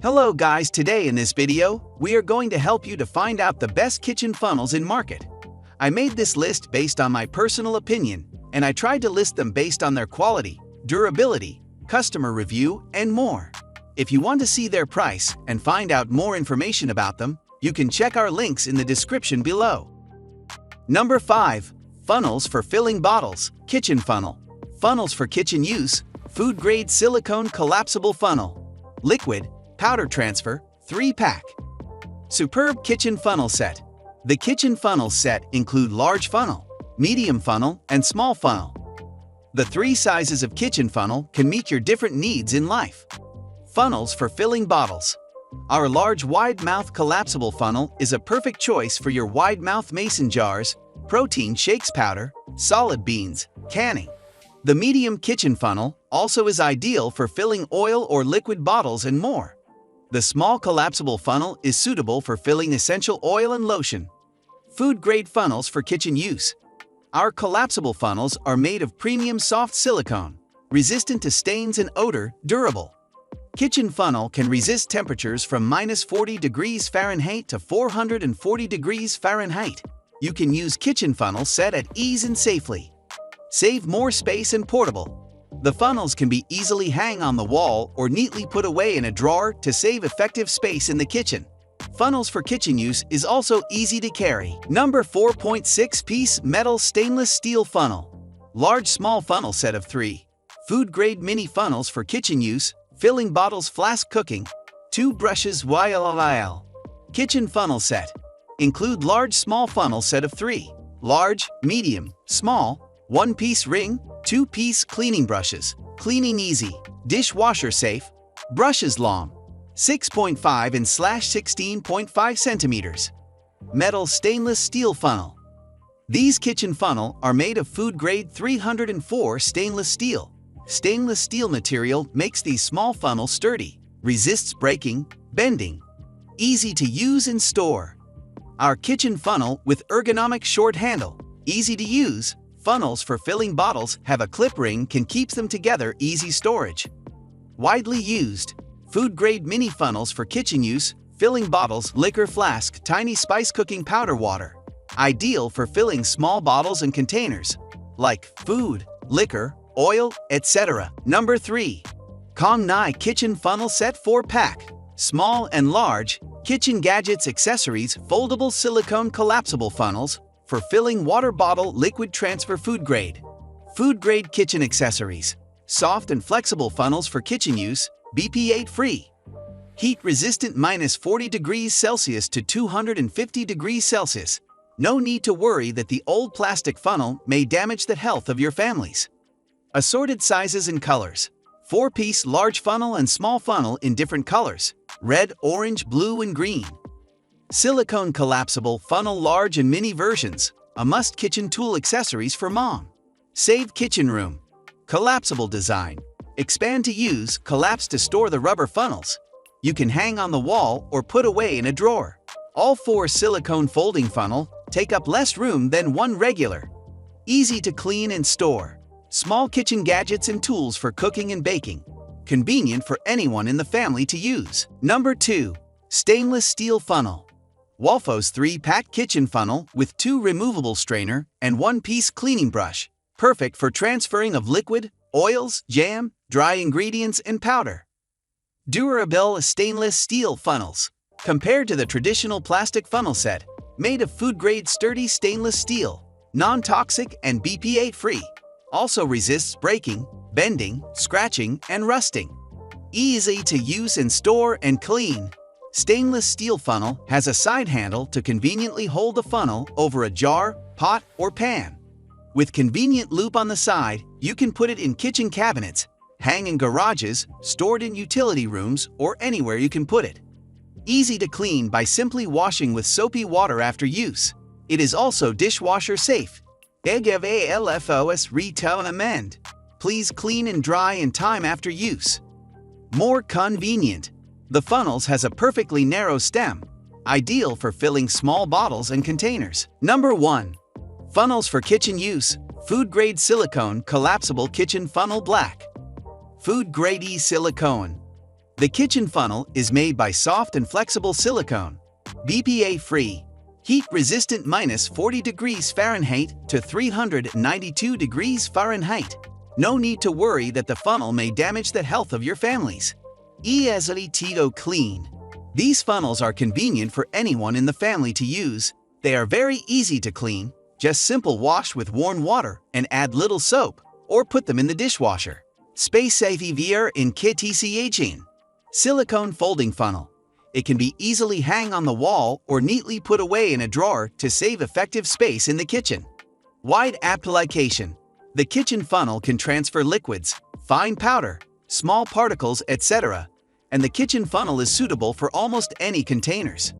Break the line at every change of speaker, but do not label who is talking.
Hello guys, today in this video, we are going to help you to find out the best kitchen funnels in market. I made this list based on my personal opinion, and I tried to list them based on their quality, durability, customer review, and more. If you want to see their price and find out more information about them, you can check our links in the description below. Number 5. Funnels for filling bottles, kitchen funnel. Funnels for kitchen use, food-grade silicone collapsible funnel. Liquid, powder transfer, 3-pack. Superb kitchen funnel set. The kitchen funnel set include large funnel, medium funnel, and small funnel. The 3 sizes of kitchen funnel can meet your different needs in life. Funnels for filling bottles. Our large wide-mouth collapsible funnel is a perfect choice for your wide-mouth mason jars, protein shakes powder, solid beans, canning. The medium kitchen funnel also is ideal for filling oil or liquid bottles and more. The small collapsible funnel is suitable for filling essential oil and lotion. Food-grade funnels for kitchen use. Our collapsible funnels are made of premium soft silicone, resistant to stains and odor, durable. Kitchen funnel can resist temperatures from -40 degrees Fahrenheit to 440 degrees Fahrenheit. You can use kitchen funnel set at ease and safely. Save more space and portable. The funnels can be easily hang on the wall or neatly put away in a drawer to save effective space in the kitchen. Funnels for kitchen use is also easy to carry. Number 4.6-piece metal stainless steel funnel. Large small funnel set of 3. Food-grade mini funnels for kitchen use, filling bottles flask cooking. 2 brushes YLL. Kitchen funnel set. Include large small funnel set of 3. Large, medium, small, 1-piece ring, 2-piece cleaning brushes, cleaning easy, dishwasher safe, brushes long, 6.5 and /16.5 centimeters. Metal stainless steel funnel. These kitchen funnel are made of food-grade 304 stainless steel. Stainless steel material makes these small funnels sturdy, resists breaking, bending, easy to use and store. Our kitchen funnel with ergonomic short handle, easy to use. Funnels for filling bottles have a clip ring can keep them together, easy storage. Widely used. Food-grade mini funnels for kitchen use, filling bottles, liquor flask, tiny spice cooking powder water. Ideal for filling small bottles and containers, like food, liquor, oil, etc. Number 3. Kong-Nai kitchen funnel set 4-pack. Small and large, kitchen gadgets accessories, foldable silicone collapsible funnels, for filling water bottle liquid transfer food grade. Food grade kitchen accessories. Soft and flexible funnels for kitchen use, BPA free. Heat resistant -40 degrees Celsius to 250 degrees Celsius. No need to worry that the old plastic funnel may damage the health of your families. Assorted sizes and colors. 4-piece large funnel and small funnel in different colors, red, orange, blue, and green. Silicone collapsible funnel large and mini versions, a must kitchen tool accessories for mom. Save kitchen room. Collapsible design. Expand to use, collapse to store the rubber funnels. You can hang on the wall or put away in a drawer. All 4 silicone folding funnel take up less room than 1 regular. Easy to clean and store. Small kitchen gadgets and tools for cooking and baking. Convenient for anyone in the family to use. Number 2. Stainless steel funnel. Walfos 3-pack kitchen funnel with 2 removable strainer and 1-piece cleaning brush. Perfect for transferring of liquid, oils, jam, dry ingredients, and powder. Durable stainless steel funnels. Compared to the traditional plastic funnel set, made of food-grade sturdy stainless steel, non-toxic and BPA-free. Also resists breaking, bending, scratching, and rusting. Easy to use and store and clean. Stainless steel funnel has a side handle to conveniently hold the funnel over a jar, pot, or pan. With convenient loop on the side, you can put it in kitchen cabinets, hang in garages, stored in utility rooms, or anywhere you can put it. Easy to clean by simply washing with soapy water after use. It is also dishwasher safe. EGVALFOS retail amend. Please clean and dry in time after use. More convenient. The funnels has a perfectly narrow stem, ideal for filling small bottles and containers. Number 1. Funnels for kitchen use, food-grade silicone collapsible kitchen funnel black. Food-grade silicone. The kitchen funnel is made by soft and flexible silicone, BPA-free, heat-resistant -40 degrees Fahrenheit to 392 degrees Fahrenheit. No need to worry that the funnel may damage the health of your families. Easily to clean. These funnels are convenient for anyone in the family to use. They are very easy to clean. Just simple wash with warm water and add little soap, or put them in the dishwasher. Space saver in kitchen. Silicone folding funnel. It can be easily hang on the wall or neatly put away in a drawer to save effective space in the kitchen. Wide application. The kitchen funnel can transfer liquids, fine powder, small particles, etc., and the kitchen funnel is suitable for almost any containers.